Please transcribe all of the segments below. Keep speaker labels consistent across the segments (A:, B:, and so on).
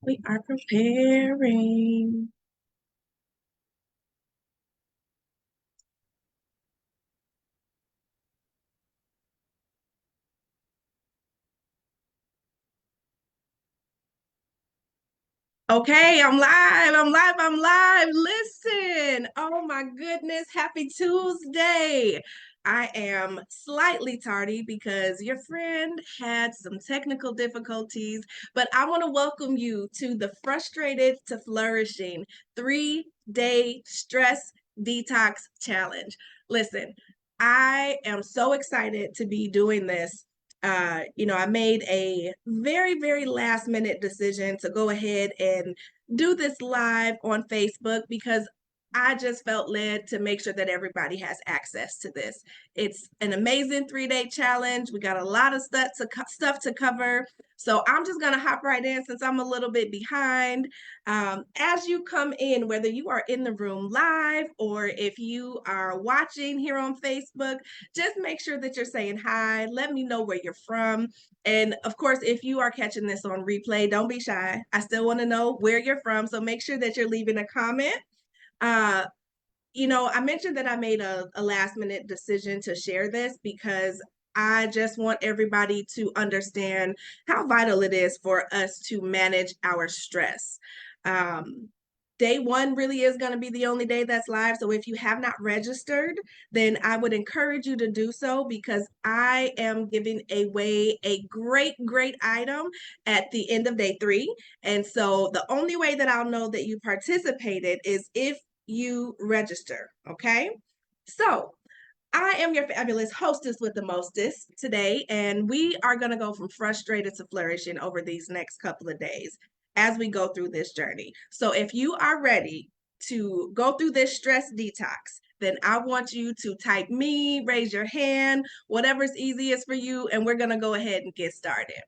A: We are preparing. Okay, I'm live. Listen, oh my goodness, happy Tuesday. I am slightly tardy because your friend had some technical difficulties, but I want to welcome you to the Frustrated to Flourishing 3-day stress detox challenge. Listen, I am so excited to be doing this. I made a very, very last minute decision to go ahead and do this live on Facebook because I just felt led to make sure that everybody has access to this. It's an amazing 3-day challenge. We got a lot of stuff to cover. So I'm just going to hop right in since I'm a little bit behind. As you come in, whether you are in the room live or if you are watching here on Facebook, just make sure that you're saying hi. Let me know where you're from. And of course, if you are catching this on replay, don't be shy. I still want to know where you're from. So make sure that you're leaving a comment. Uh, I mentioned that I made a last minute decision to share this because I just want everybody to understand how vital it is for us to manage our stress. Um, Day one really is going to be the only day that's live. So if you have not registered, then I would encourage you to do so because I am giving away a great, great item at the end of day 3. And so the only way that I'll know that you participated is if you register. Okay. So I am your fabulous hostess with the mostest today, and we are going to go from frustrated to flourishing over these next couple of days as we go through this journey. So if you are ready to go through this stress detox, then I want you to type me, raise your hand, whatever's easiest for you, and we're going to go ahead and get started.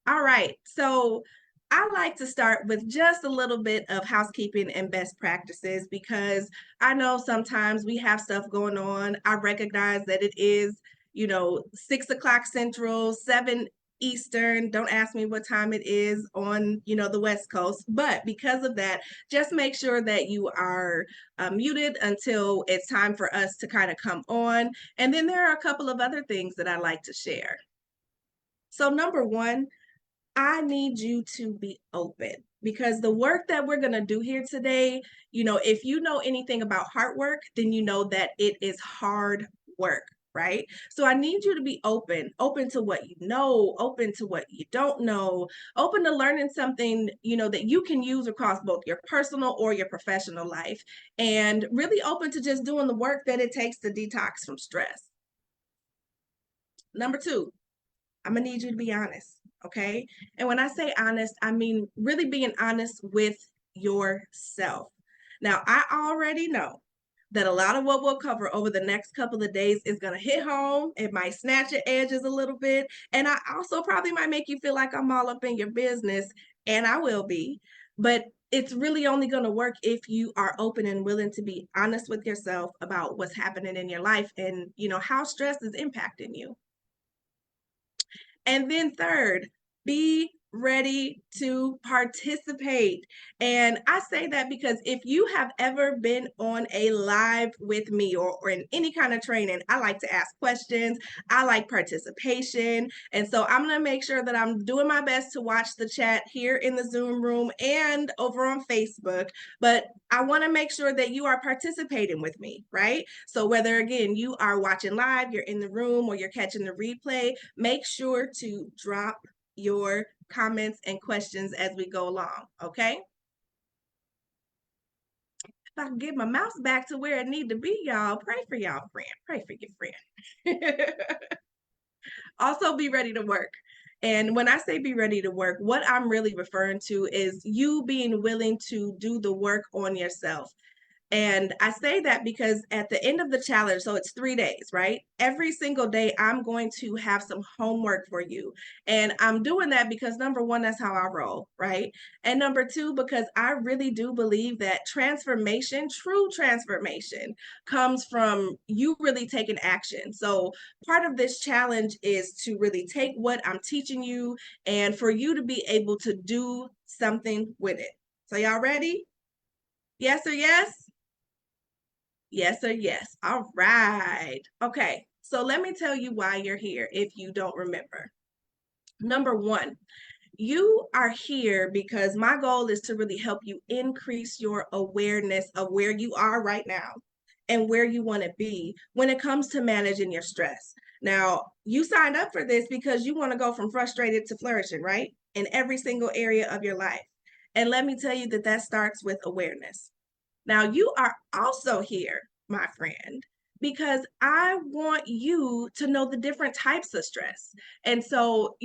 A: All right. So I like to start with just a little bit of housekeeping and best practices because I know sometimes we have stuff going on. I recognize that it is, 6 o'clock Central, 7 Eastern. Don't ask me what time it is on, the West Coast. But because of that, just make sure that you are muted until it's time for us to kind of come on. And then there are a couple of other things that I like to share. So, number one, I need you to be open because the work that we're going to do here today, if you know anything about heart work, then you know that it is hard work, right? So I need you to be open to what you know, open to what you don't know, open to learning something, that you can use across both your personal or your professional life, and really open to just doing the work that it takes to detox from stress. Number two, I'm gonna need you to be honest, okay? And when I say honest, I mean really being honest with yourself. Now, I already know that a lot of what we'll cover over the next couple of days is gonna hit home. It might snatch your edges a little bit. And I also probably might make you feel like I'm all up in your business, and I will be. But it's really only going to work if you are open and willing to be honest with yourself about what's happening in your life and how stress is impacting you. And then third, be ready to participate. And I say that because if you have ever been on a live with me or in any kind of training, I like to ask questions. I like participation. And so I'm going to make sure that I'm doing my best to watch the chat here in the Zoom room and over on Facebook. But I want to make sure that you are participating with me, right? So whether, again, you are watching live, you're in the room, or you're catching the replay, make sure to drop your comments and questions as we go along, okay? If I can get my mouse back to where it need to be, y'all, pray for y'all friend. Pray for your friend. Also, be ready to work. And when I say be ready to work, what I'm really referring to is you being willing to do the work on yourself. And I say that because at the end of the challenge, so it's 3 days, right? Every single day, I'm going to have some homework for you. And I'm doing that because number one, that's how I roll, right? And number two, because I really do believe that transformation, true transformation, comes from you really taking action. So part of this challenge is to really take what I'm teaching you and for you to be able to do something with it. So, y'all ready? Yes or yes? Yes or yes. All right. Okay. So let me tell you why you're here if you don't remember. Number one, you are here because my goal is to really help you increase your awareness of where you are right now and where you want to be when it comes to managing your stress. Now, you signed up for this because you want to go from frustrated to flourishing, right? In every single area of your life. And let me tell you that that starts with awareness. Now, you are also here, my friend, because I want you to know the different types of stress. And so,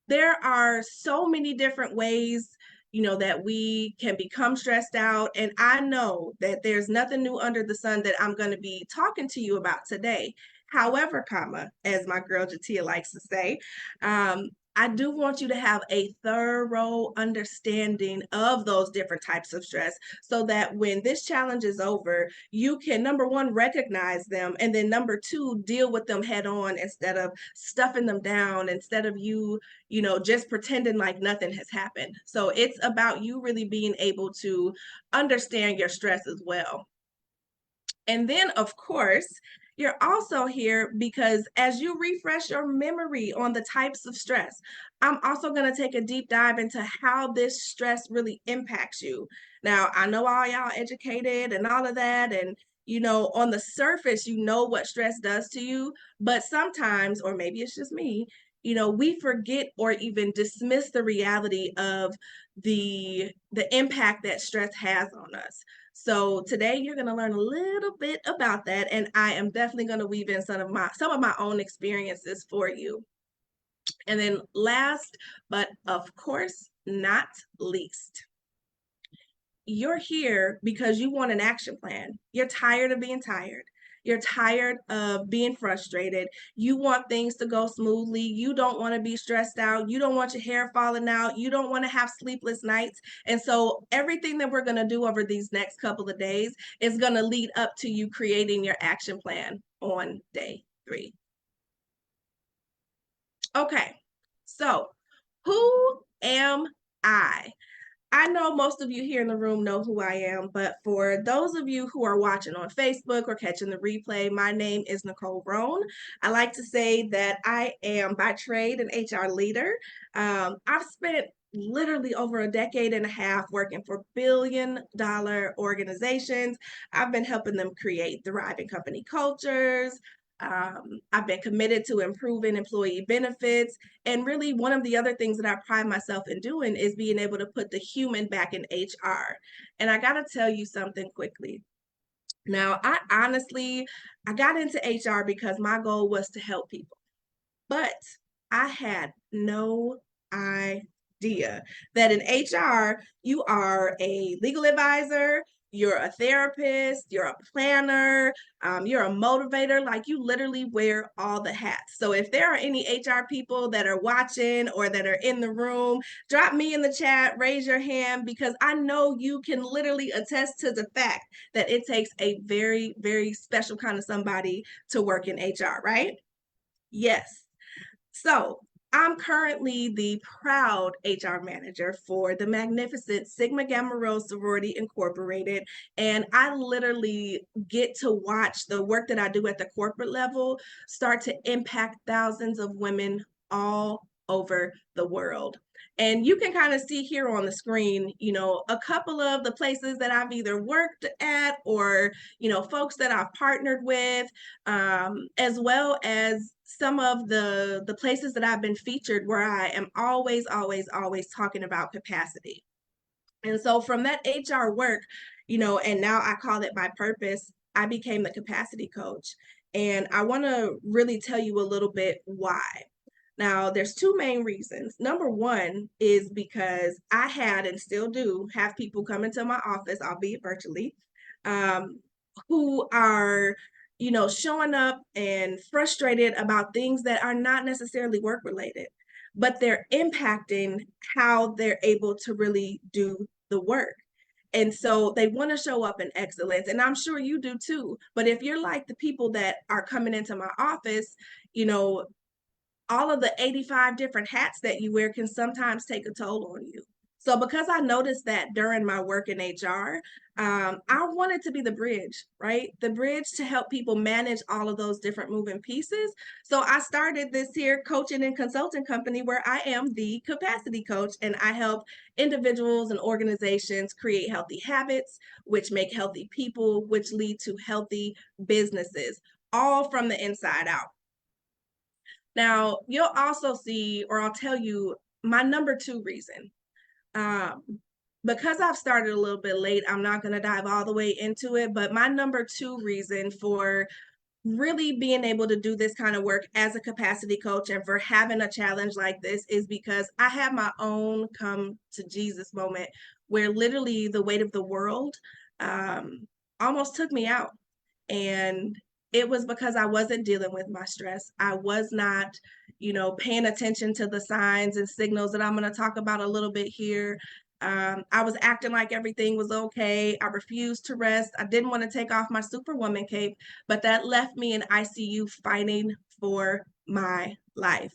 A: there are so many different ways that we can become stressed out, and I know that there's nothing new under the sun that I'm going to be talking to you about today. However, as my girl Jatia likes to say, I do want you to have a thorough understanding of those different types of stress so that when this challenge is over, you can, number one, recognize them, and then number two, deal with them head on instead of stuffing them down, instead of you just pretending like nothing has happened. So it's about you really being able to understand your stress as well. And then, of course, you're also here because as you refresh your memory on the types of stress, I'm also going to take a deep dive into how this stress really impacts you. Now, I know all y'all educated and all of that, and on the surface, you know what stress does to you, but sometimes, or maybe it's just me, we forget or even dismiss the reality of the impact that stress has on us. So today you're going to learn a little bit about that, and I am definitely going to weave in some of my own experiences for you. And then last, but of course not least, you're here because you want an action plan. You're tired of being tired. You're tired of being frustrated. You want things to go smoothly. You don't want to be stressed out. You don't want your hair falling out. You don't want to have sleepless nights. And so, everything that we're going to do over these next couple of days is going to lead up to you creating your action plan on day 3. Okay, so who am I? I know most of you here in the room know who I am, but for those of you who are watching on Facebook or catching the replay, my name is Nicole Roan. I like to say that I am by trade an HR leader. I've spent literally over a decade and a half working for billion-dollar organizations. I've been helping them create thriving company cultures. I've been committed to improving employee benefits. And really, one of the other things that I pride myself in doing is being able to put the human back in HR. And I got to tell you something quickly. Now, I got into HR because my goal was to help people. But I had no idea that in HR, you are a legal advisor, you're a therapist, you're a planner, you're a motivator. Like, you literally wear all the hats. So if there are any HR people that are watching or that are in the room, drop me in the chat, raise your hand, because I know you can literally attest to the fact that it takes a very, very special kind of somebody to work in HR, right? Yes. So I'm currently the proud HR manager for the magnificent Sigma Gamma Rho Sorority Incorporated. And I literally get to watch the work that I do at the corporate level start to impact thousands of women all over the world. And you can kind of see here on the screen, a couple of the places that I've either worked at or, folks that I've partnered with, as well as some of the places that I've been featured where I am always, always, always talking about capacity. And so from that HR work, and now I call it my purpose, I became the capacity coach. And I want to really tell you a little bit why. Now, there's two main reasons. Number one is because I had and still do have people come into my office, albeit virtually, um, who are, showing up and frustrated about things that are not necessarily work related, but they're impacting how they're able to really do the work. And so they want to show up in excellence. And I'm sure you do too. But if you're like the people that are coming into my office, you know, all of the 85 different hats that you wear can sometimes take a toll on you. So because I noticed that during my work in HR, I wanted to be the bridge, right? The bridge to help people manage all of those different moving pieces. So I started this here coaching and consulting company where I am the capacity coach, and I help individuals and organizations create healthy habits, which make healthy people, which lead to healthy businesses, all from the inside out. Now, you'll also see, or I'll tell you, my number two reason. Um, because I've started a little bit late, I'm not going to dive all the way into it, but my number two reason for really being able to do this kind of work as a capacity coach and for having a challenge like this is because I had my own come to Jesus moment where literally the weight of the world um, almost took me out. And it was because I wasn't dealing with my stress. I was not, paying attention to the signs and signals that I'm going to talk about a little bit here. I was acting like everything was okay. I refused to rest. I didn't want to take off my superwoman cape, but that left me in ICU fighting for my life.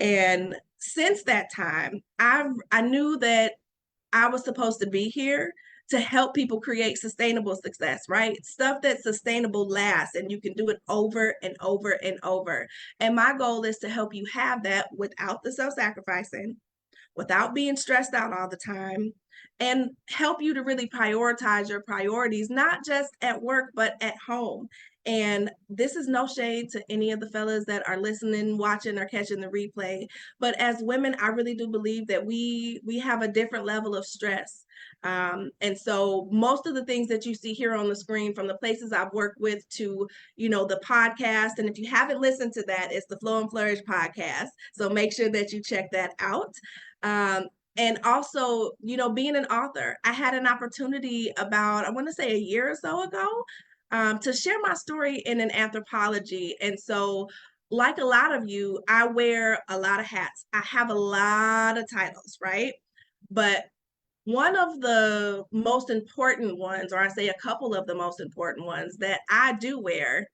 A: And since that time, I knew that I was supposed to be here to help people create sustainable success, right? Stuff that's sustainable lasts and you can do it over and over and over. And my goal is to help you have that without the self-sacrificing, without being stressed out all the time, and help you to really prioritize your priorities, not just at work, but at home. And this is no shade to any of the fellas that are listening, watching, or catching the replay. But as women, I really do believe that we have a different level of stress. And so most of the things that you see here on the screen, from the places I've worked with to, the podcast, and if you haven't listened to that, it's the Flow and Flourish podcast. So make sure that you check that out. Um, and also, being an author, I had an opportunity about, I want to say a year or so ago, to share my story in an anthropology. And so, like a lot of you, I wear a lot of hats. I have a lot of titles, right? But one of the most important ones, or I say a couple of the most important ones that I do wear,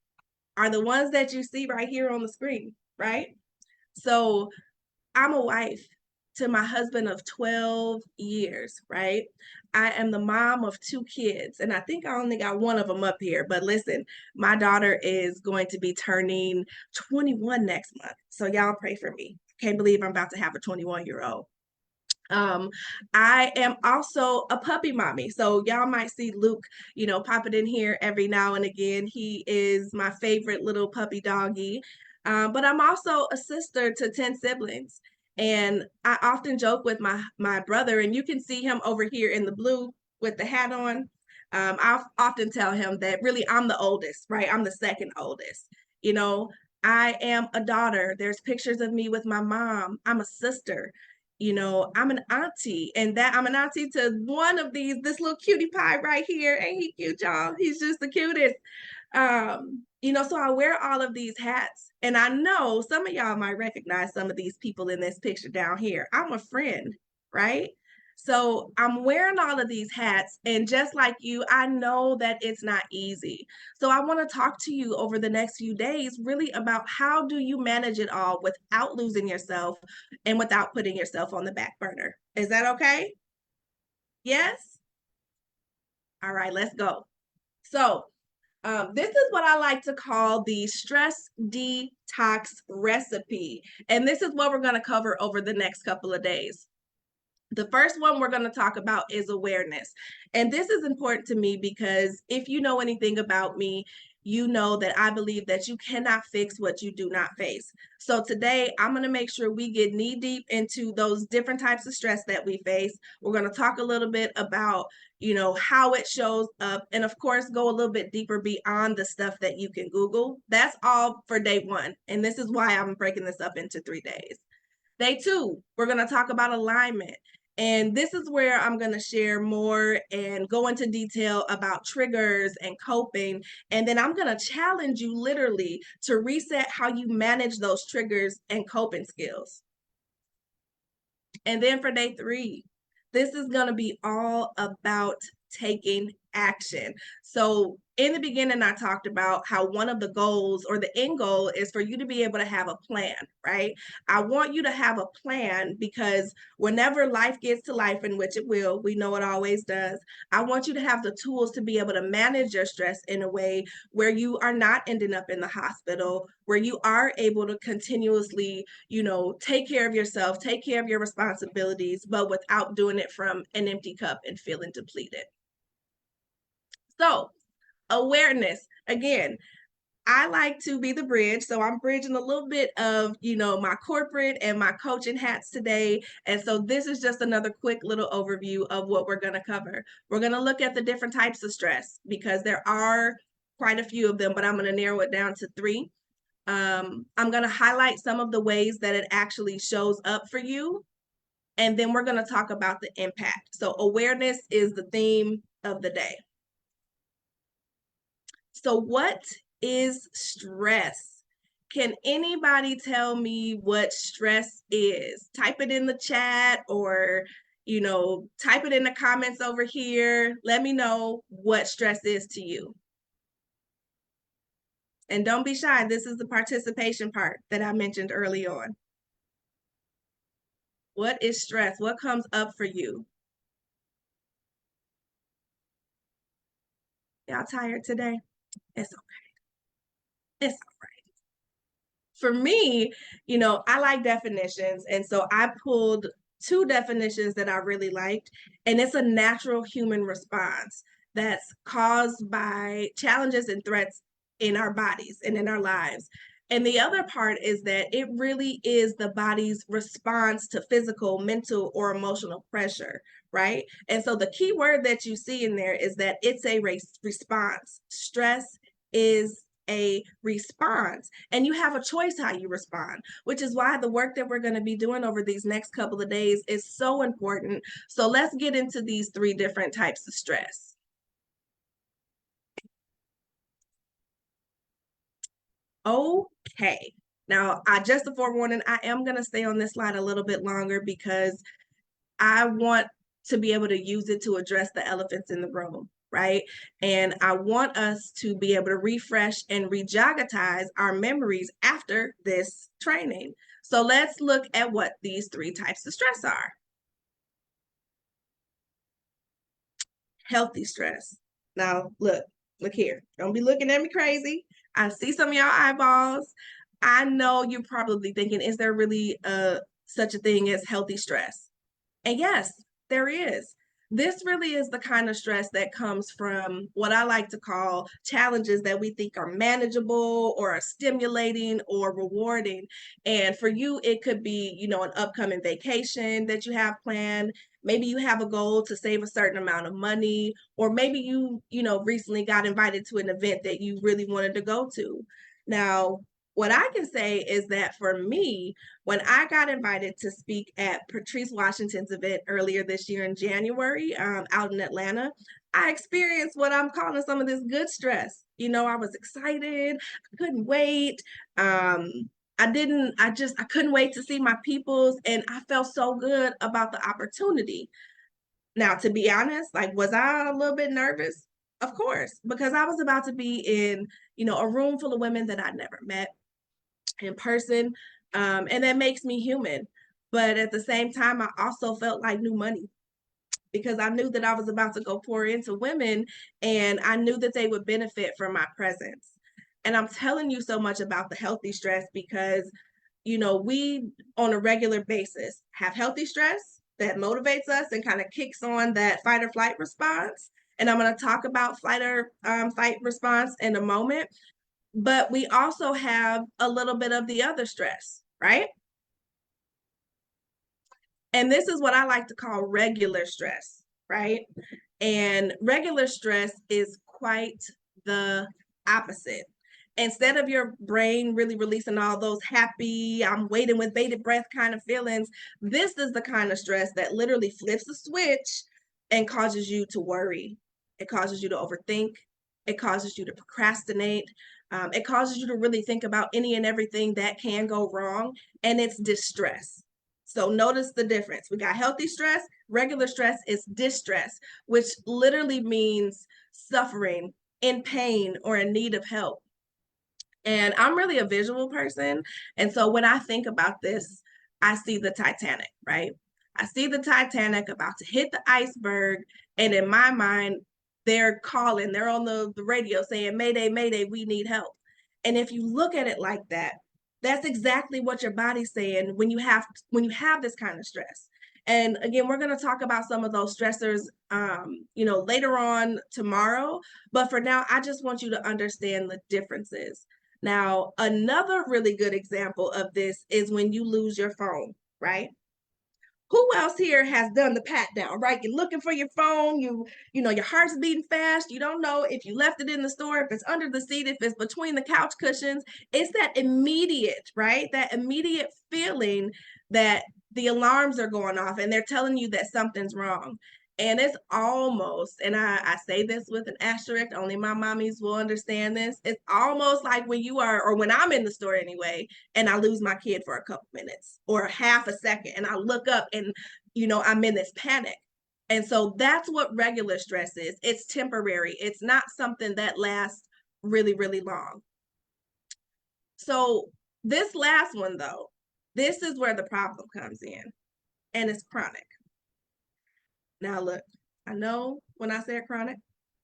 A: are the ones that you see right here on the screen, right? So I'm a wife to my husband of 12 years, right? I am the mom of two kids, and I think I only got one of them up here. But listen, my daughter is going to be turning 21 next month. So y'all pray for me. Can't believe I'm about to have a 21-year-old. Um, I am also a puppy mommy. So y'all might see Luke, popping in here every now and again. He is my favorite little puppy doggy. But I'm also a sister to 10 siblings. And I often joke with my brother, and you can see him over here in the blue with the hat on. I often tell him that really I'm the oldest, right? I'm the second oldest. You know, I am a daughter. There's pictures of me with my mom. I'm a sister. I'm an auntie, and that I'm an auntie to one of this little cutie pie right here. Ain't he cute, y'all? He's just the cutest. So I wear all of these hats, and I know some of y'all might recognize some of these people in this picture down here. I'm a friend, right? So I'm wearing all of these hats, and just like you, I know that it's not easy. So I want to talk to you over the next few days really about how do you manage it all without losing yourself and without putting yourself on the back burner. Is that okay? Yes? All right, let's go. So this is what I like to call the stress detox recipe. And this is what we're going to cover over the next couple of days. The first one we're going to talk about is awareness. And this is important to me because if you know anything about me, you know that I believe that you cannot fix what you do not face. So today, I'm going to make sure we get knee deep into those different types of stress that we face. We're going to talk a little bit about, how it shows up, and of course, go a little bit deeper beyond the stuff that you can Google. That's all for day one. And this is why I'm breaking this up into 3 days. Day two, we're going to talk about alignment. And this is where I'm going to share more and go into detail about triggers and coping. And then I'm going to challenge you literally to reset how you manage those triggers and coping skills. And then for day 3, this is going to be all about taking action. So in the beginning, I talked about how one of the goals or the end goal is for you to be able to have a plan, right? I want you to have a plan because whenever life gets to life, in which it will, we know it always does, I want you to have the tools to be able to manage your stress in a way where you are not ending up in the hospital, where you are able to continuously, take care of yourself, take care of your responsibilities, but without doing it from an empty cup and feeling depleted. So, awareness. Again, I like to be the bridge. So I'm bridging a little bit of, my corporate and my coaching hats today. And so this is just another quick little overview of what we're going to cover. We're going to look at the different types of stress because there are quite a few of them, but I'm going to narrow it down to 3. I'm going to highlight some of the ways that it actually shows up for you. And then we're going to talk about the impact. So awareness is the theme of the day. So what is stress? Can anybody tell me what stress is? Type it in the chat or, type it in the comments over here. Let me know what stress is to you. And don't be shy. This is the participation part that I mentioned early on. What is stress? What comes up for you? Y'all tired today? It's okay. It's all right. For me, I like definitions. And so I pulled 2 definitions that I really liked. And it's a natural human response that's caused by challenges and threats in our bodies and in our lives. And the other part is that it really is the body's response to physical, mental, or emotional pressure, right? And so the key word that you see in there is that it's a response. Stress is a response, and you have a choice how you respond, which is why the work that we're going to be doing over these next couple of days is so important. So let's get into these 3 different types of stress. Okay. Now, just a forewarning, I am going to stay on this slide a little bit longer because I want to be able to use it to address the elephants in the room, right? And I want us to be able to refresh and rejogatize our memories after this training. So let's look at what these 3 types of stress are. Healthy stress. Now, look here. Don't be looking at me crazy. I see some of y'all eyeballs. I know you're probably thinking, is there really such a thing as healthy stress? And yes, there is. This really is the kind of stress that comes from what I like to call challenges that we think are manageable or are stimulating or rewarding. And for you, it could be, an upcoming vacation that you have planned. Maybe you have a goal to save a certain amount of money, or maybe recently got invited to an event that you really wanted to go to. Now, what I can say is that for me, when I got invited to speak at Patrice Washington's event earlier this year in January, out in Atlanta, I experienced what I'm calling some of this good stress. I was excited. I couldn't wait. I couldn't wait to see my peoples, and I felt so good about the opportunity. Now, to be honest, was I a little bit nervous? Of course, because I was about to be in, a room full of women that I'd never met in person. And that makes me human. But at the same time, I also felt like new money because I knew that I was about to go pour into women and I knew that they would benefit from my presence. And I'm telling you so much about the healthy stress because, we on a regular basis have healthy stress that motivates us and kind of kicks on that fight or flight response. And I'm going to talk about fight or fight response in a moment. But we also have a little bit of the other stress, right? And this is what I like to call regular stress, right? And regular stress is quite the opposite. Instead of your brain really releasing all those happy, I'm waiting with bated breath kind of feelings, this is the kind of stress that literally flips the switch and causes you to worry. It causes you to overthink. It causes you to procrastinate. It causes you to really think about any and everything that can go wrong, and it's distress. So notice the difference. We got healthy stress, regular stress is distress, which literally means suffering, in pain, or in need of help. And I'm really a visual person. And so when I think about this, I see the Titanic, right? I see the Titanic about to hit the iceberg. And in my mind, they're calling, they're on the radio saying, Mayday, Mayday, we need help. And if you look at it like that, that's exactly what your body's saying when you have this kind of stress. And again, we're going to talk about some of those stressors later on tomorrow. But for now, I just want you to understand the differences. Now, another really good example of this is when you lose your phone, right? Who else here has done the pat down, right? You're looking for your phone, your heart's beating fast. You don't know if you left it in the store, if it's under the seat, if it's between the couch cushions. It's that immediate, right? That immediate feeling that the alarms are going off and they're telling you that something's wrong. And it's almost, and I say this with an asterisk, only my mommies will understand this. It's almost like when you are, or when I'm in the store anyway, and I lose my kid for a couple minutes or half a second, and I look up and, I'm in this panic. And so that's what regular stress is. It's temporary. It's not something that lasts really, really long. So this last one, though, this is where the problem comes in, and it's chronic. Now, look, I know when I said chronic,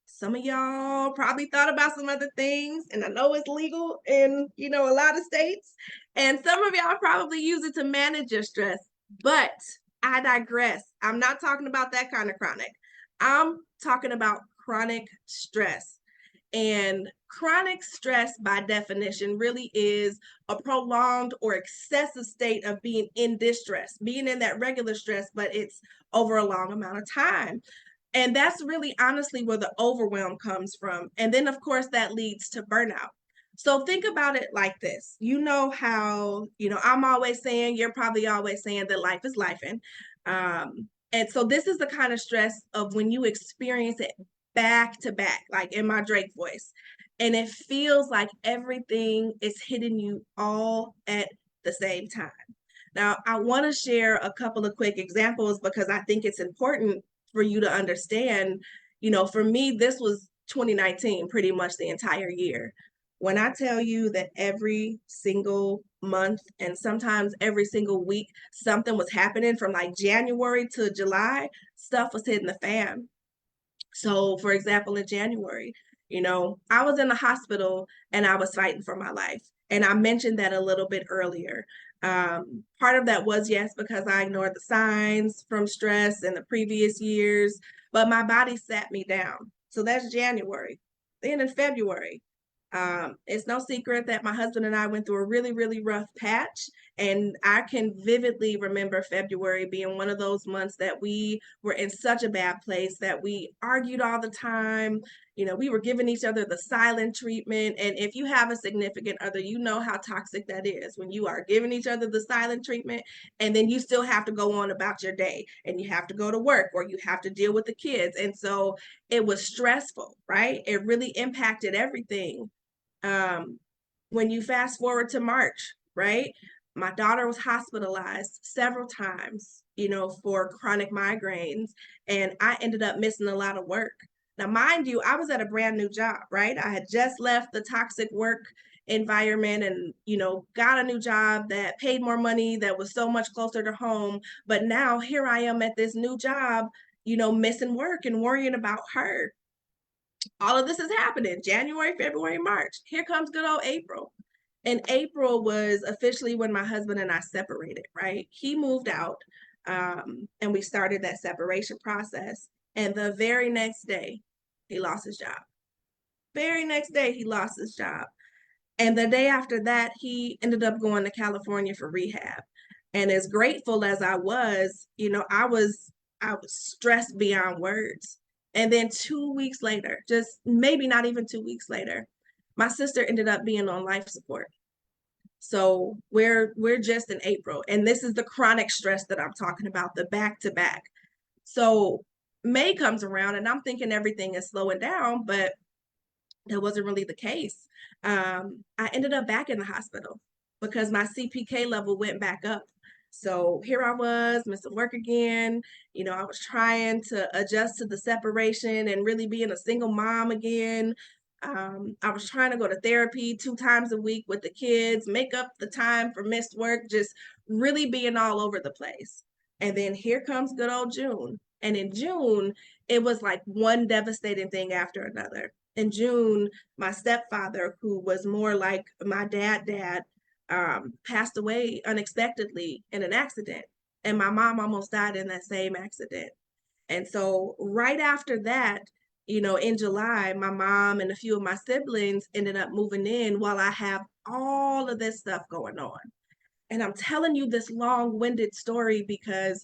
A: some of y'all probably thought about some other things, and I know it's legal in, a lot of states, and some of y'all probably use it to manage your stress, but I digress. I'm not talking about that kind of chronic. I'm talking about chronic stress. And chronic stress, by definition, really is a prolonged or excessive state of being in distress, being in that regular stress, but it's over a long amount of time. And that's really honestly where the overwhelm comes from. And then, of course, that leads to burnout. So think about it like this. You know how, I'm always saying, you're probably always saying that life is lifing. And so this is the kind of stress of when you experience it back to back, like in my Drake voice. And it feels like everything is hitting you all at the same time. Now, I want to share a couple of quick examples because I think it's important for you to understand. For me, this was 2019, pretty much the entire year. When I tell you that every single month and sometimes every single week, something was happening from like January to July, stuff was hitting the fan. So, for example, in January, I was in the hospital and I was fighting for my life. And I mentioned that a little bit earlier. Part of that was, yes, because I ignored the signs from stress in the previous years, but my body sat me down. So that's January. Then in February, it's no secret that my husband and I went through a really, really rough patch. And I can vividly remember February being one of those months that we were in such a bad place that we argued all the time. We were giving each other the silent treatment. And if you have a significant other, you know how toxic that is when you are giving each other the silent treatment and then you still have to go on about your day and you have to go to work or you have to deal with the kids. And so it was stressful, right? It really impacted everything. um, when you fast forward to March, right? My daughter was hospitalized several times, for chronic migraines, and I ended up missing a lot of work. Now, mind you, I was at a brand new job, right? I had just left the toxic work environment and, got a new job that paid more money, that was so much closer to home. But now here I am at this new job, missing work and worrying about her. All of this is happening January, February, March. Here comes good old April. And April was officially when my husband and I separated, right? He moved out and we started that separation process. And the very next day, he lost his job. Very next day, he lost his job. And the day after that, he ended up going to California for rehab. And as grateful as I was, I was stressed beyond words. And then 2 weeks later, just maybe not even 2 weeks later, My sister ended up being on life support. So we're just in April, and this is the chronic stress that I'm talking about, the back to back. So May comes around and I'm thinking everything is slowing down, but that wasn't really the case. I ended up back in the hospital because my CPK level went back up. So here I was missing work again. I was trying to adjust to the separation and really being a single mom again. I was trying to go to therapy 2 times a week with the kids, make up the time for missed work, just really being all over the place. And then here comes good old June. And in June, it was like one devastating thing after another. In June, my stepfather, who was more like my dad, passed away unexpectedly in an accident. And my mom almost died in that same accident. And so, right after that, in July, my mom and a few of my siblings ended up moving in while I have all of this stuff going on. And I'm telling you this long winded story because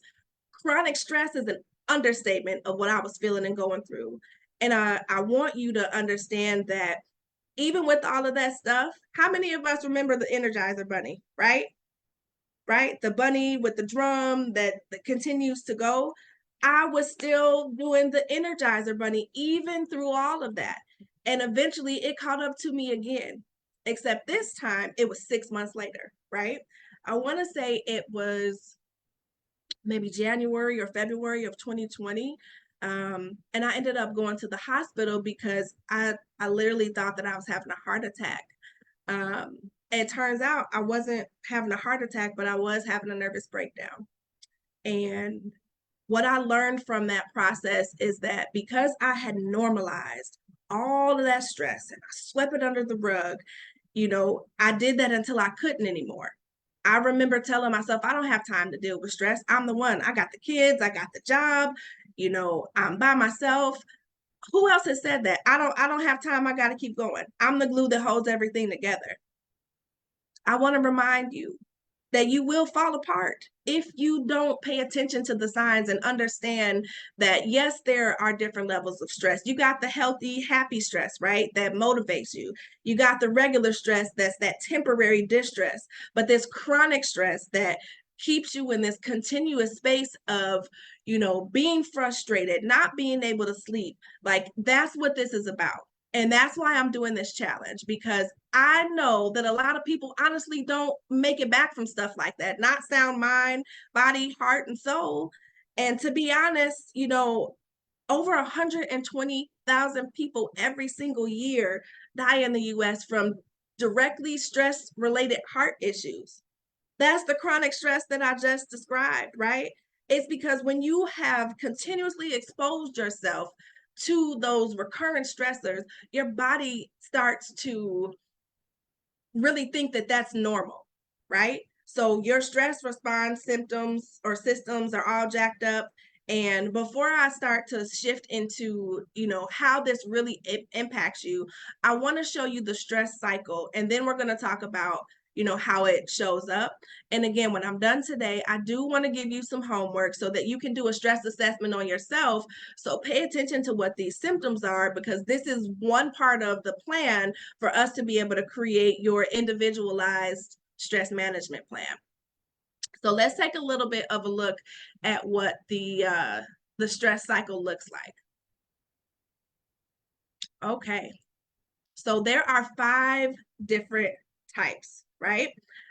A: chronic stress is an understatement of what I was feeling and going through. And I want you to understand that even with all of that stuff, how many of us remember the Energizer Bunny, right? Right? The bunny with the drum that continues to go. I was still doing the Energizer Bunny even through all of that. And eventually it caught up to me again, except this time it was 6 months later, right? I want to say it was maybe January or February of 2020. And I ended up going to the hospital because I literally thought that I was having a heart attack. Um, it turns out I wasn't having a heart attack, but I was having a nervous breakdown. And what I learned from that process is that because I had normalized all of that stress and I swept it under the rug, I did that until I couldn't anymore. I remember telling myself, I don't have time to deal with stress. I'm the one. I got the kids, I got the job, I'm by myself. Who else has said that? I don't have time. I got to keep going. I'm the glue that holds everything together. I want to remind you that you will fall apart if you don't pay attention to the signs and understand that, yes, there are different levels of stress. You got the healthy, happy stress, right? That motivates you. You got the regular stress that's that temporary distress, but this chronic stress that keeps you in this continuous space of, being frustrated, not being able to sleep. Like, that's what this is about. And that's why I'm doing this challenge, because I know that a lot of people honestly don't make it back from stuff like that, not sound mind, body, heart, and soul. And to be honest, over 120,000 people every single year die in the US from directly stress related heart issues. That's the chronic stress that I just described, right? It's because when you have continuously exposed yourself to those recurrent stressors, your body starts to really think that that's normal, right? So your stress response symptoms or systems are all jacked up. And before I start to shift into, how this really impacts you, I want to show you the stress cycle. And then we're going to talk about, how it shows up. And again, when I'm done today, I do want to give you some homework so that you can do a stress assessment on yourself. So pay attention to what these symptoms are, because this is one part of the plan for us to be able to create your individualized stress management plan. So let's take a little bit of a look at what the stress cycle looks like. Okay, so there are 5 different types, right?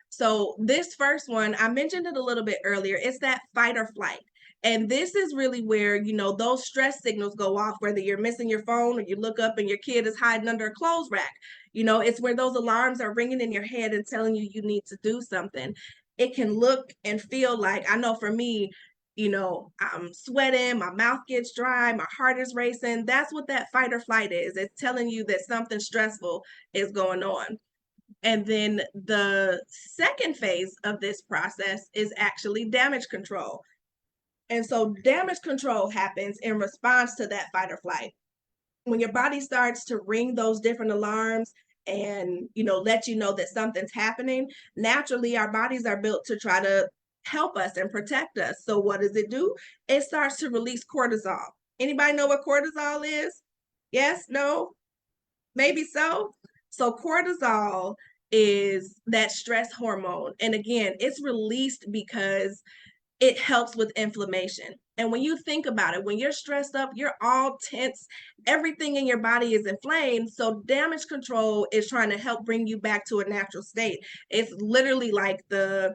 A: So this first one, I mentioned it a little bit earlier, it's that fight or flight. And this is really where, those stress signals go off, whether you're missing your phone or you look up and your kid is hiding under a clothes rack. It's where those alarms are ringing in your head and telling you need to do something. It can look and feel like, I know for me, I'm sweating, my mouth gets dry, my heart is racing. That's what that fight or flight is. It's telling you that something stressful is going on. And then the second phase of this process is actually damage control. And so damage control happens in response to that fight or flight. When your body starts to ring those different alarms and, let you know that something's happening, naturally our bodies are built to try to help us and protect us. So what does it do? It starts to release cortisol. Anybody know what cortisol is? Yes? No? Maybe so? So cortisol is that stress hormone. And again, it's released because it helps with inflammation. And when you think about it, when you're stressed up, you're all tense, everything in your body is inflamed. So damage control is trying to help bring you back to a natural state. It's literally like the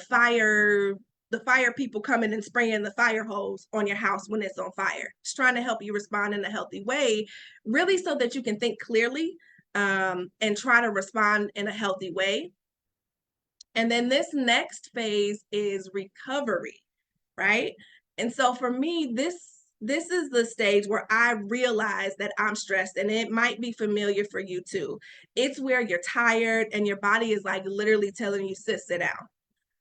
A: fire people coming and spraying the fire hose on your house when it's on fire. It's trying to help you respond in a healthy way, really, so that you can think clearly, and try to respond in a healthy way. And then this next phase is recovery, right? And so for me, this is the stage where I realize that I'm stressed, and it might be familiar for you too. It's where you're tired and your body is like literally telling you, sit down.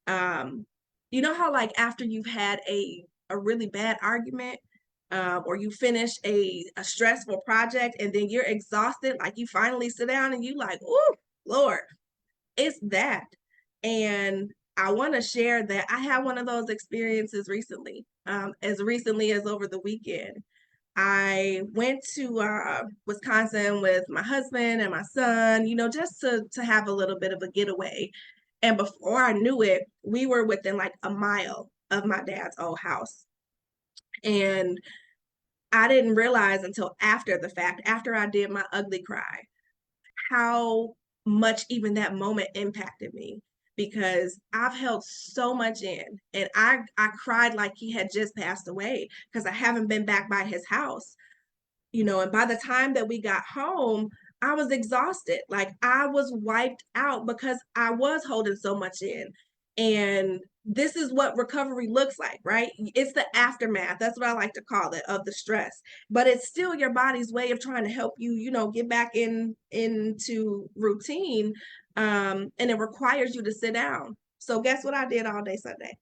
A: Um, you know how like after you've had a really bad argument, or you finish a stressful project and then you're exhausted, like you finally sit down and you like, oh Lord, it's that. And I want to share that I had one of those experiences recently, as recently as over the weekend. I went to Wisconsin with my husband and my son, just to have a little bit of a getaway. And before I knew it, we were within like a mile of my dad's old house. And I didn't realize until after the fact, after I did my ugly cry, how much even that moment impacted me, because I've held so much in, and I cried like he had just passed away because I haven't been back by his house. And by the time that we got home, I was exhausted. Like I was wiped out because I was holding so much in. And this is what recovery looks like, right? It's the aftermath. That's what I like to call it, of the stress. But it's still your body's way of trying to help you, get back into routine. And it requires you to sit down. So guess what I did all day Sunday?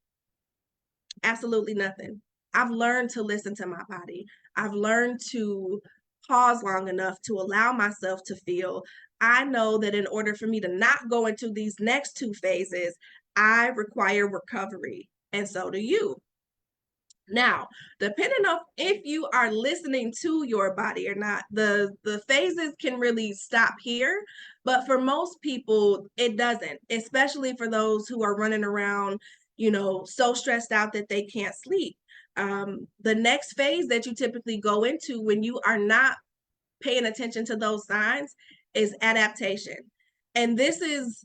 A: Absolutely nothing. I've learned to listen to my body. I've learned to pause long enough to allow myself to feel. I know that in order for me to not go into these next two phases, I require recovery. And so do you. Now, depending on if you are listening to your body or not, the phases can really stop here. But for most people, it doesn't, especially for those who are running around, so stressed out that they can't sleep. The next phase that you typically go into when you are not paying attention to those signs is adaptation. And this is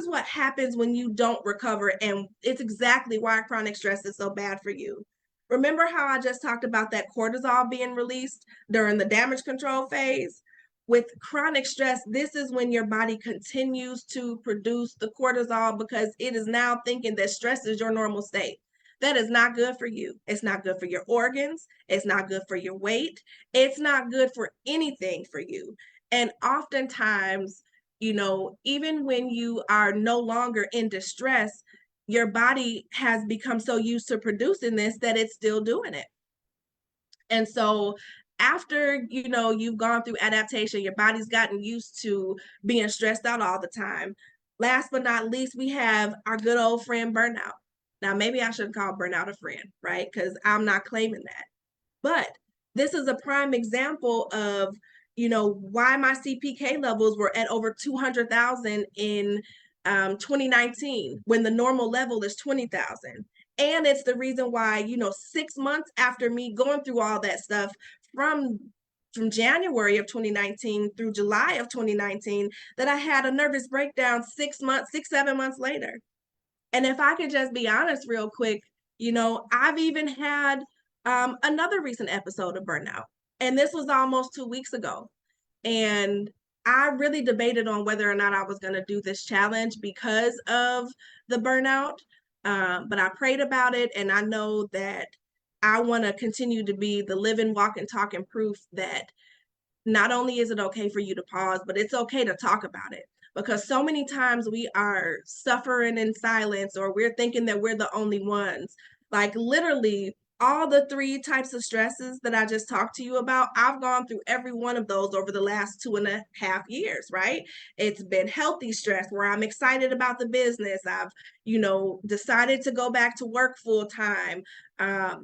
A: what happens when you don't recover, and it's exactly why chronic stress is so bad for you. Remember how I just talked about that cortisol being released during the damage control phase? With chronic stress, this is when your body continues to produce the cortisol because it is now thinking that stress is your normal state. That is not good for you. It's not good for your organs. It's not good for your weight. It's not good for anything for you. And oftentimes, even when you are no longer in distress, your body has become so used to producing this that it's still doing it. And so after, you've gone through adaptation, your body's gotten used to being stressed out all the time. Last but not least, we have our good old friend burnout. Now, maybe I shouldn't call burnout a friend, right? Because I'm not claiming that. But this is a prime example of, why my CPK levels were at over 200,000 in 2019 when the normal level is 20,000. And it's the reason why, 6 months after me going through all that stuff, from January of 2019 through July of 2019, that I had a nervous breakdown 7 months later. And if I could just be honest real quick, I've even had another recent episode of burnout. And this was almost 2 weeks ago. And I really debated on whether or not I was going to do this challenge because of the burnout. But I prayed about it, and I know that I want to continue to be the living, walking, talking proof that not only is it okay for you to pause, but it's okay to talk about it. Because so many times we are suffering in silence, or we're thinking that we're the only ones. Like literally, all the three types of stresses that I just talked to you about, I've gone through every one of those over the last 2.5 years, right? It's been healthy stress where I'm excited about the business. I've, decided to go back to work full time. I've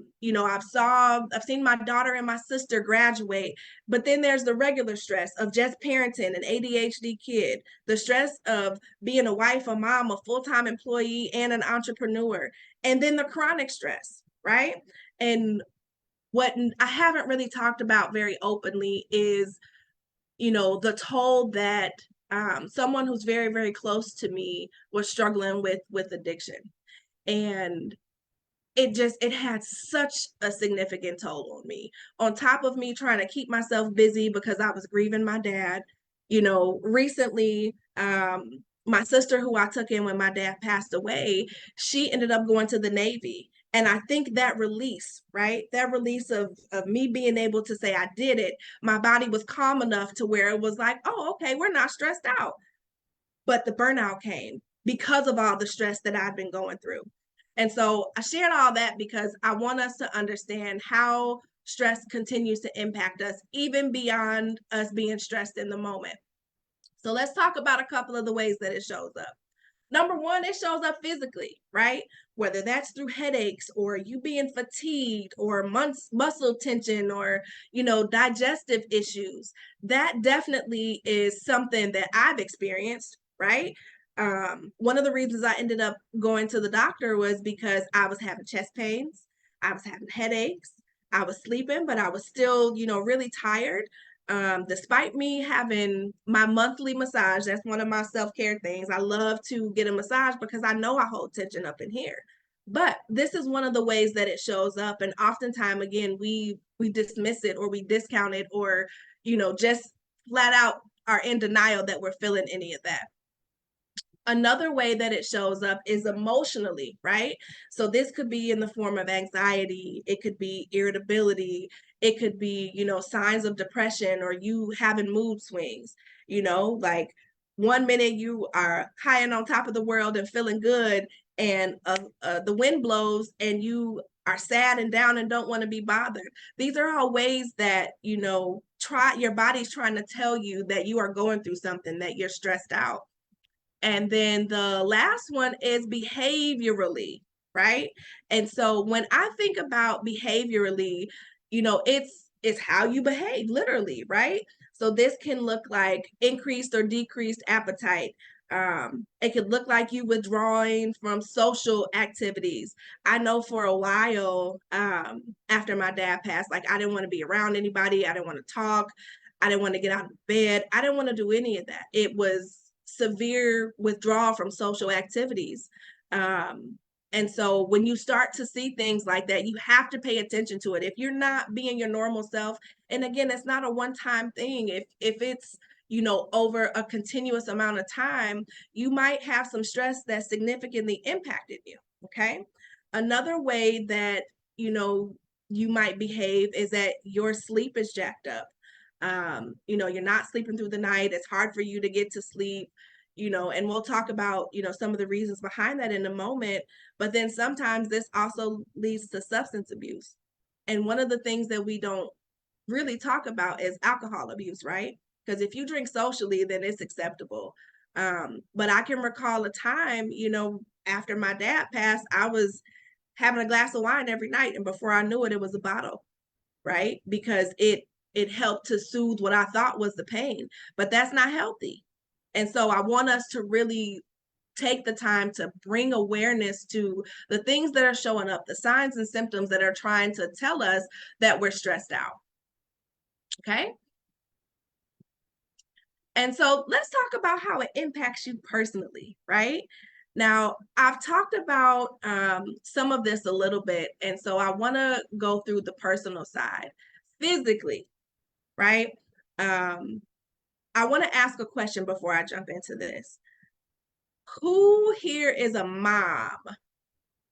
A: seen my daughter and my sister graduate, but then there's the regular stress of just parenting an ADHD kid, the stress of being a wife, a mom, a full-time employee, and an entrepreneur, and then the chronic stress, right? And what I haven't really talked about very openly is, the toll that someone who's very, very close to me was struggling with addiction. And it had such a significant toll on me. On top of me trying to keep myself busy because I was grieving my dad. Recently, my sister, who I took in when my dad passed away, she ended up going to the Navy. And I think that release, right? That release of me being able to say I did it, my body was calm enough to where it was like, oh, okay, we're not stressed out. But the burnout came because of all the stress that I've been going through. And so I shared all that because I want us to understand how stress continues to impact us, even beyond us being stressed in the moment. So let's talk about a couple of the ways that it shows up. Number one, it shows up physically, right? Whether that's through headaches or you being fatigued or muscle tension or, digestive issues. That definitely is something that I've experienced, right? One of the reasons I ended up going to the doctor was because I was having chest pains, I was having headaches, I was sleeping, but I was still, really tired. Despite me having my monthly massage, that's one of my self-care things. I love to get a massage because I know I hold tension up in here. But this is one of the ways that it shows up. And oftentimes, again, we dismiss it or we discount it or, just flat out are in denial that we're feeling any of that. Another way that it shows up is emotionally, right? So this could be in the form of anxiety, it could be irritability, it could be, signs of depression or you having mood swings, like one minute you are high and on top of the world and feeling good, and the wind blows and you are sad and down and don't want to be bothered. These are all ways that, your body's trying to tell you that you are going through something, that you're stressed out. And then the last one is behaviorally, right? And so when I think about behaviorally, it's how you behave, literally, right? So this can look like increased or decreased appetite. It could look like you withdrawing from social activities. I know for a while, after my dad passed, like I didn't want to be around anybody. I didn't want to talk. I didn't want to get out of bed. I didn't want to do any of that. It was severe withdrawal from social activities. And so when you start to see things like that, you have to pay attention to it. If you're not being your normal self, and again, it's not a one-time thing. If it's, over a continuous amount of time, you might have some stress that significantly impacted you. Okay. Another way that, you might behave is that your sleep is jacked up. You're not sleeping through the night. It's hard for you to get to sleep, and we'll talk about, some of the reasons behind that in a moment. But then sometimes this also leads to substance abuse. And one of the things that we don't really talk about is alcohol abuse, right? Because if you drink socially, then it's acceptable. But I can recall a time, after my dad passed, I was having a glass of wine every night. And before I knew it, it was a bottle, right? Because it helped to soothe what I thought was the pain, but that's not healthy. And so I want us to really take the time to bring awareness to the things that are showing up, the signs and symptoms that are trying to tell us that we're stressed out. Okay. And so let's talk about how it impacts you personally, right? Now, I've talked about some of this a little bit. And so I want to go through the personal side. Physically, right? I want to ask a question before I jump into this. Who here is a mom?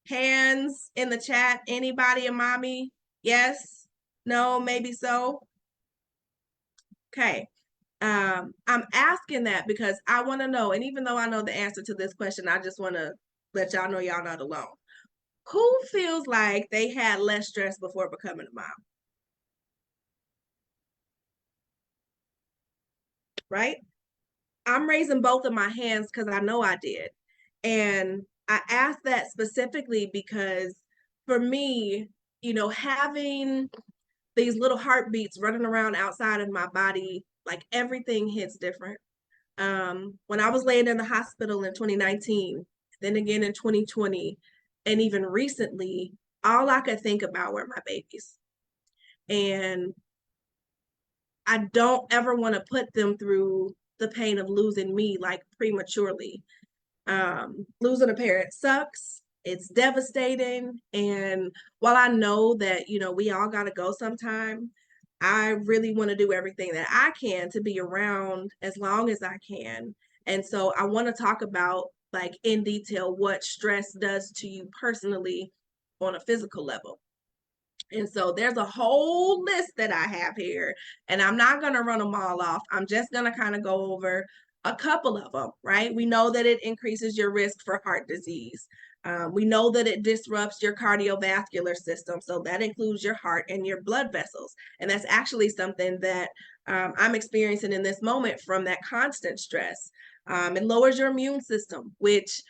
A: Hands in the chat. Anybody a mommy? Yes? No? Maybe so? Okay. I'm asking that because I want to know, and even though I know the answer to this question, I just want to let y'all know y'all not alone. Who feels like they had less stress before becoming a mom, right? I'm raising both of my hands because I know I did. And I asked that specifically because for me, having these little heartbeats running around outside of my body, like everything hits different. When I was laying in the hospital in 2019, then again in 2020, and even recently, all I could think about were my babies. And I don't ever want to put them through the pain of losing me like prematurely. Losing a parent sucks. It's devastating. And while I know that, we all got to go sometime, I really want to do everything that I can to be around as long as I can. And so I want to talk about, like, in detail, what stress does to you personally on a physical level. And so there's a whole list that I have here, and I'm not going to run them all off. I'm just going to kind of go over a couple of them, right? We know that it increases your risk for heart disease. We know that it disrupts your cardiovascular system. So that includes your heart and your blood vessels. And that's actually something that I'm experiencing in this moment from that constant stress. It lowers your immune system, which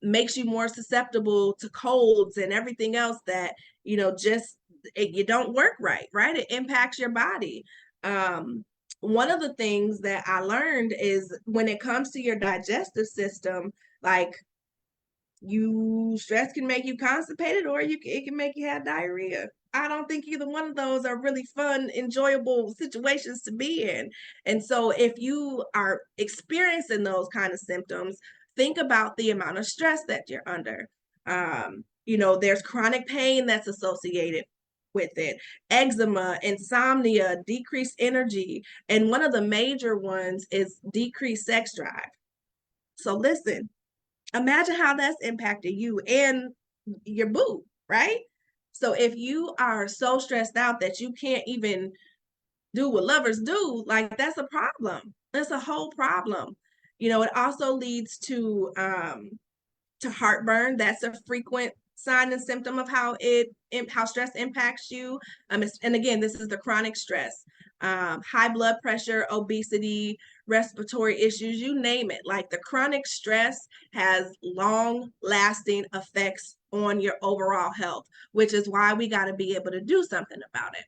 A: makes you more susceptible to colds and everything else that just you don't work right? It impacts your body. One of the things that I learned is when it comes to your digestive system, like, you stress can make you constipated, or it can make you have diarrhea. I don't think either one of those are really fun, enjoyable situations to be in. And so if you are experiencing those kind of symptoms, think about the amount of stress that you're under. There's chronic pain that's associated with it, eczema, insomnia, decreased energy, and one of the major ones is decreased sex drive. So listen, imagine how that's impacted you and your boo, right? So if you are so stressed out that you can't even do what lovers do, like, that's a problem. That's a whole problem. It also leads to heartburn. That's a frequent sign and symptom of how stress impacts you. And again, this is the chronic stress. High blood pressure, obesity, respiratory issues, you name it. Like, the chronic stress has long lasting effects on your overall health, which is why we got to be able to do something about it.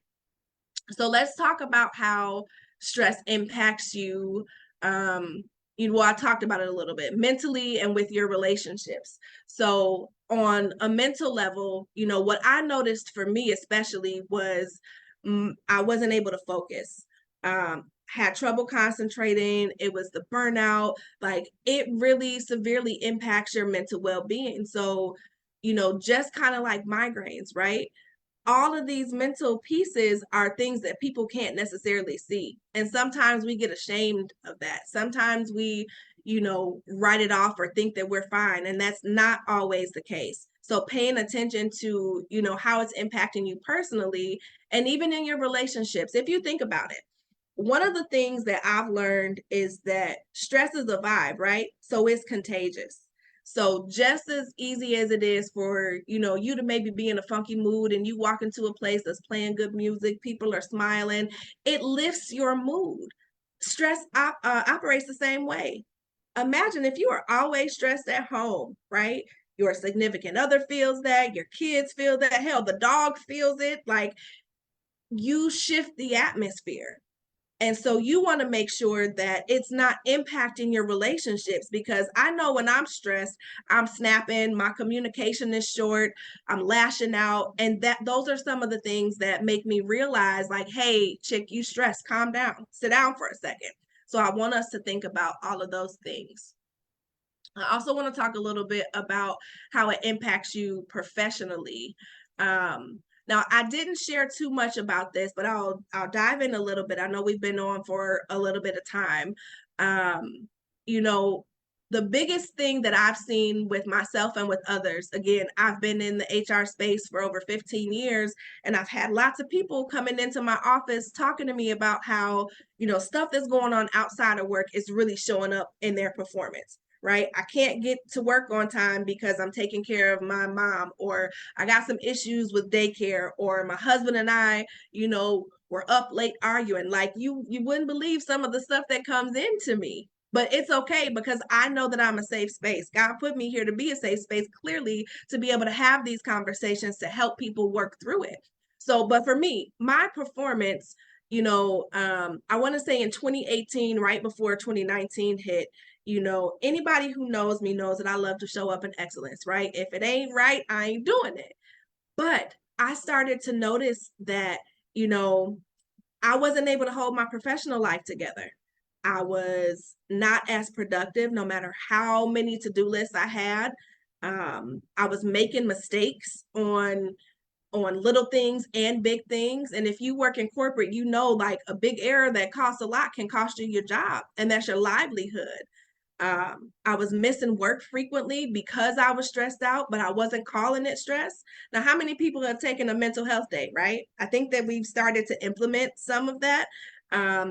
A: So let's talk about how stress impacts you. I talked about it a little bit mentally and with your relationships. So on a mental level, what I noticed for me especially was I wasn't able to focus. Had trouble concentrating. It was the burnout. Like, it really severely impacts your mental well-being. So, just kind of like migraines, right? All of these mental pieces are things that people can't necessarily see. And sometimes we get ashamed of that. Sometimes we, write it off or think that we're fine. And that's not always the case. So paying attention to, how it's impacting you personally and even in your relationships, if you think about it. One of the things that I've learned is that stress is a vibe, right? So it's contagious. So just as easy as it is for, you to maybe be in a funky mood and you walk into a place that's playing good music, people are smiling, it lifts your mood. Stress operates the same way. Imagine if you are always stressed at home, right? Your significant other feels that, your kids feel that, hell, the dog feels it. Like, you shift the atmosphere. And so you want to make sure that it's not impacting your relationships, because I know when I'm stressed, I'm snapping, my communication is short, I'm lashing out. And those are some of the things that make me realize, like, hey, chick, you stressed, calm down, sit down for a second. So I want us to think about all of those things. I also want to talk a little bit about how it impacts you professionally. Now, I didn't share too much about this, but I'll dive in a little bit. I know we've been on for a little bit of time. Um, you know, the biggest thing that I've seen with myself and with others, again, I've been in the HR space for over 15 years, and I've had lots of people coming into my office talking to me about how, stuff that's going on outside of work is really showing up in their performance. right? I can't get to work on time because I'm taking care of my mom, or I got some issues with daycare, or my husband and I, we're up late arguing. Like you wouldn't believe some of the stuff that comes into me. But it's okay because I know that I'm a safe space. God put me here to be a safe space, clearly, to be able to have these conversations to help people work through it. So, but for me, my performance, I want to say in 2018, right before 2019 hit, anybody who knows me knows that I love to show up in excellence, right? If it ain't right, I ain't doing it. But I started to notice that, you know, I wasn't able to hold my professional life together. I was not as productive no matter how many to-do lists I had. I was making mistakes on little things and big things. And if you work in corporate, like a big error that costs a lot can cost you your job, and that's your livelihood. I was missing work frequently because I was stressed out, but I wasn't calling it stress. Now, how many people have taken a mental health day, right? I think that we've started to implement some of that,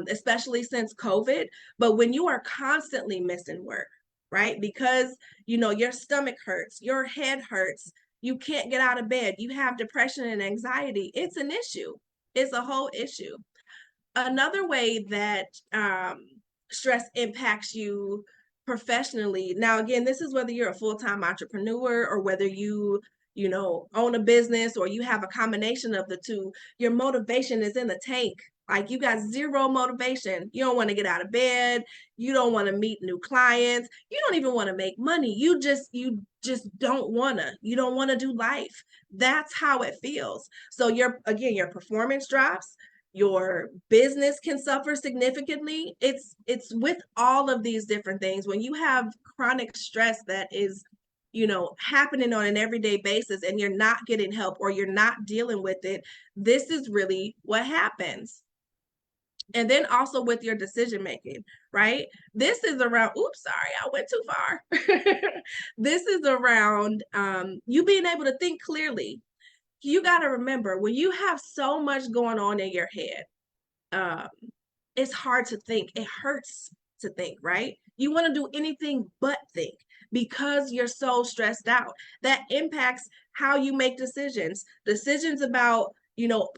A: especially since COVID. But when you are constantly missing work, right? Because, your stomach hurts, your head hurts, you can't get out of bed, you have depression and anxiety, it's an issue. It's a whole issue. Another way that stress impacts you professionally. Now, again, this is whether you're a full-time entrepreneur or whether you own a business or you have a combination of the two. Your motivation is in the tank. Like you got zero motivation. You don't want to get out of bed. You don't want to meet new clients. You don't even want to make money. You just don't want to. You don't want to do life. That's how it feels. So your performance drops, your business can suffer significantly. It's with all of these different things. When you have chronic stress that is happening on an everyday basis and you're not getting help or you're not dealing with it, this is really what happens. And then also with your decision making, right? This is around, oops, sorry, I went too far. This is around you being able to think clearly. You got to remember, when you have so much going on in your head, um, it's hard to think. It hurts to think, right? You want to do anything but think because you're so stressed out. That impacts how you make decisions. Decisions about,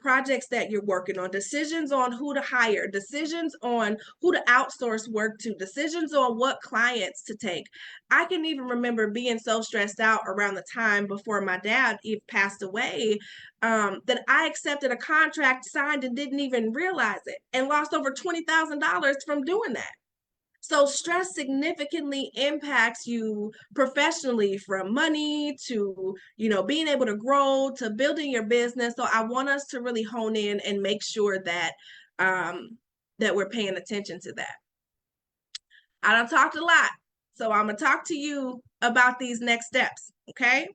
A: projects that you're working on, decisions on who to hire, decisions on who to outsource work to, decisions on what clients to take. I can even remember being so stressed out around the time before my dad passed away, that I accepted a contract, signed, and didn't even realize it, and lost over $20,000 from doing that. So stress significantly impacts you professionally, from money to, being able to grow to building your business. So I want us to really hone in and make sure that we're paying attention to that. I done talked a lot, so I'm gonna talk to you about these next steps, okay?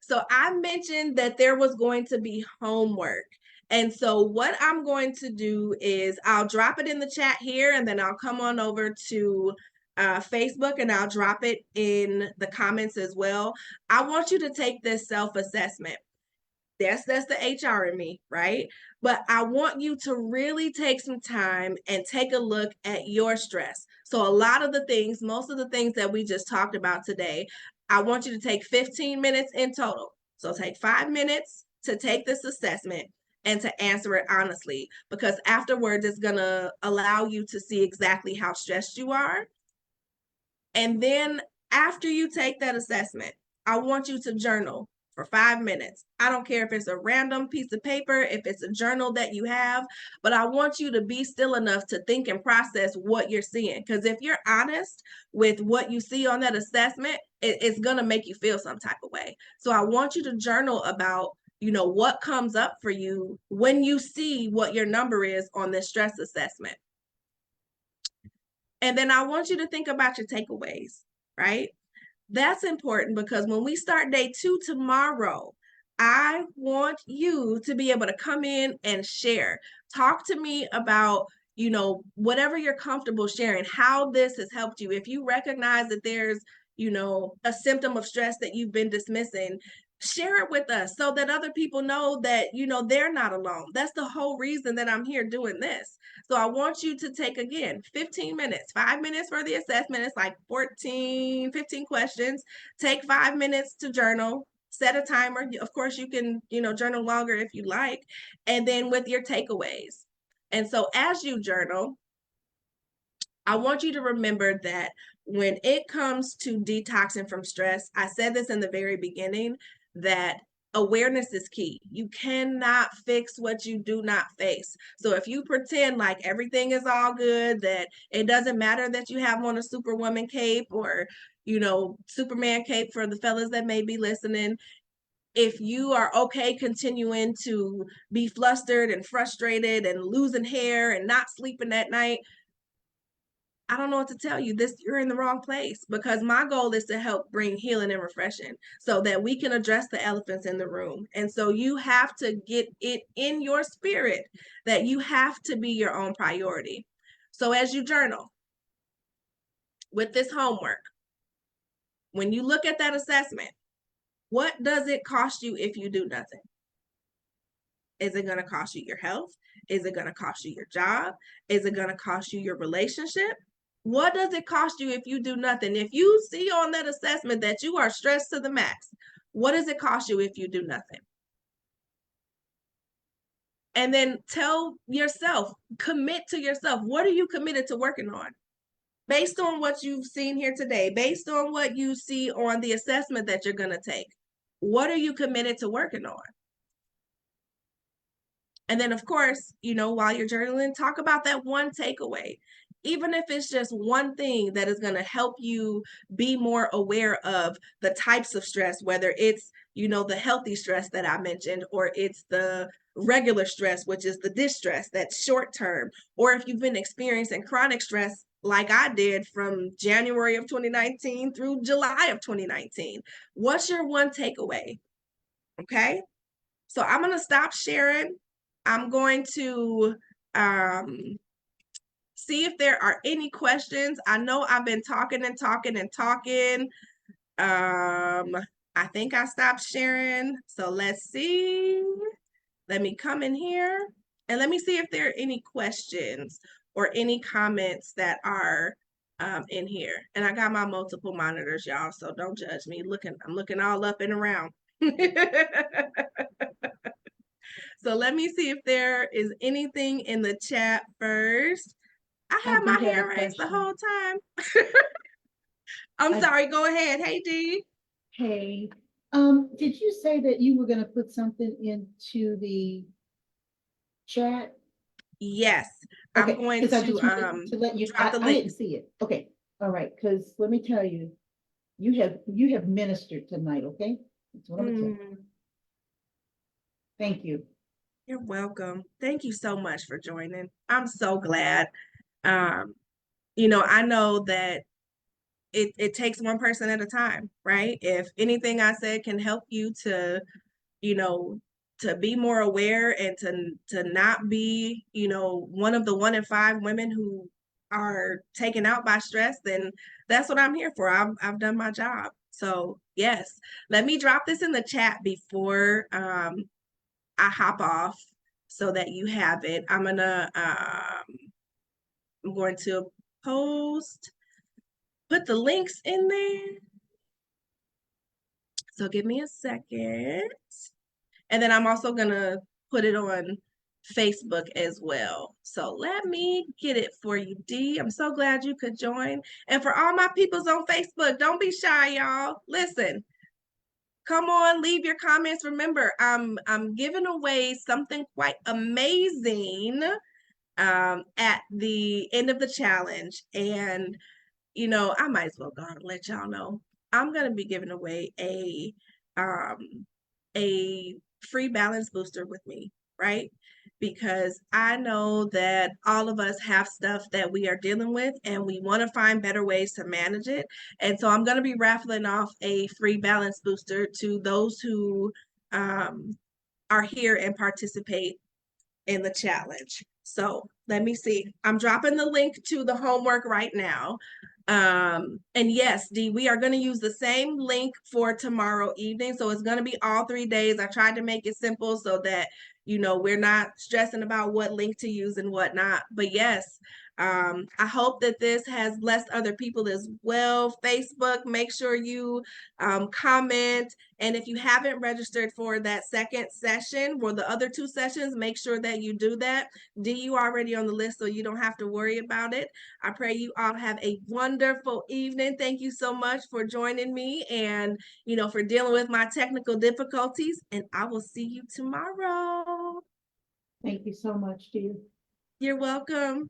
A: So I mentioned that there was going to be homework. And so what I'm going to do is I'll drop it in the chat here, and then I'll come on over to Facebook and I'll drop it in the comments as well. I want you to take this self-assessment. That's the HR in me, right? But I want you to really take some time and take a look at your stress. So most of the things that we just talked about today, I want you to take 15 minutes in total. So take 5 minutes to take this assessment and to answer it honestly, because afterwards it's going to allow you to see exactly how stressed you are. And then after you take that assessment, I want you to journal for 5 minutes. I don't care if it's a random piece of paper, if it's a journal that you have, but I want you to be still enough to think and process what you're seeing. Because if you're honest with what you see on that assessment, it's going to make you feel some type of way. So I want you to journal about, what comes up for you when you see what your number is on this stress assessment. And then I want you to think about your takeaways, right? That's important because when we start day 2 tomorrow, I want you to be able to come in and share. Talk to me about, whatever you're comfortable sharing, how this has helped you. If you recognize that there's, a symptom of stress that you've been dismissing, share it with us so that other people know that, they're not alone. That's the whole reason that I'm here doing this. So I want you to take, again, 15 minutes, 5 minutes for the assessment. It's like 15 questions. Take 5 minutes to journal. Set a timer. Of course, you can, journal longer if you like. And then with your takeaways. And so as you journal, I want you to remember that when it comes to detoxing from stress, I said this in the very beginning, that awareness is key. You cannot fix what you do not face. So if you pretend like everything is all good, that it doesn't matter that you have on a Superwoman cape or, Superman cape for the fellas that may be listening, if you are okay continuing to be flustered and frustrated and losing hair and not sleeping at night, I don't know what to tell you. You're in the wrong place, because my goal is to help bring healing and refreshing so that we can address the elephants in the room. And so you have to get it in your spirit that you have to be your own priority. So as you journal with this homework, when you look at that assessment, what does it cost you if you do nothing? Is it going to cost you your health? Is it going to cost you your job? Is it going to cost you your relationship? What does it cost you if you do nothing? If you see on that assessment that you are stressed to the max, what does it cost you if you do nothing? And then tell yourself, commit to yourself. What are you committed to working on? Based on what you've seen here today, based on what you see on the assessment that you're going to take, what are you committed to working on? And then, of course, while you're journaling, talk about that one takeaway. Even if it's just one thing that is going to help you be more aware of the types of stress, whether it's, the healthy stress that I mentioned, or it's the regular stress, which is the distress that's short term, or if you've been experiencing chronic stress like I did from January of 2019 through July of 2019. What's your one takeaway? Okay. So I'm going to stop sharing. I'm going to see if there are any questions. I know I've been talking and talking and talking. I think I stopped sharing. So let's see. Let me come in here and let me see if there are any questions or any comments that are in here. And I got my multiple monitors, y'all, so don't judge me. I'm looking all up and around. So let me see if there is anything in the chat first. I had my hand raised the whole time. I'm sorry, go ahead. Hey, Dee.
B: Hey, did you say that you were going to put something into the chat?
A: Yes,
B: Okay,
A: I'm going
B: because I just wanted to let you.
A: drop the
B: I
A: link.
B: didn't see it. Okay, all right. Because let me tell you, you have ministered tonight. Okay, that's what I'm gonna tell you. Thank you.
A: You're welcome. Thank you so much for joining. I'm so glad. Um, I know that it takes one person at a time, right? If anything I said can help you to, you know, to be more aware and to not be, one of the 1 in 5 women who are taken out by stress, then that's what I'm here for. I've done my job. So yes, let me drop this in the chat before I hop off so that you have it. I'm going to put the links in there. So give me a second. And then I'm also gonna put it on Facebook as well. So let me get it for you, Dee. I'm so glad you could join. And for all my peoples on Facebook, don't be shy, y'all. Listen, come on, leave your comments. Remember, I'm giving away something quite amazing at the end of the challenge. And I might as well go and let y'all know. I'm gonna be giving away a free balance booster with me, right? Because I know that all of us have stuff that we are dealing with and we want to find better ways to manage it. And so I'm going to be raffling off a free balance booster to those who are here and participate in the challenge. So let me see. I'm dropping the link to the homework right now. And yes, Dee, we are going to use the same link for tomorrow evening. So it's going to be all 3 days. I tried to make it simple so that, we're not stressing about what link to use and whatnot. But yes, I hope that this has blessed other people as well. Facebook, make sure you comment. And if you haven't registered for that second session or the other 2 sessions, make sure that you do that. Dee, you already on the list, so you don't have to worry about it. I pray you all have a wonderful evening. Thank you so much for joining me and, for dealing with my technical difficulties. And I will see you tomorrow.
B: Thank you so much, dear.
A: You're welcome.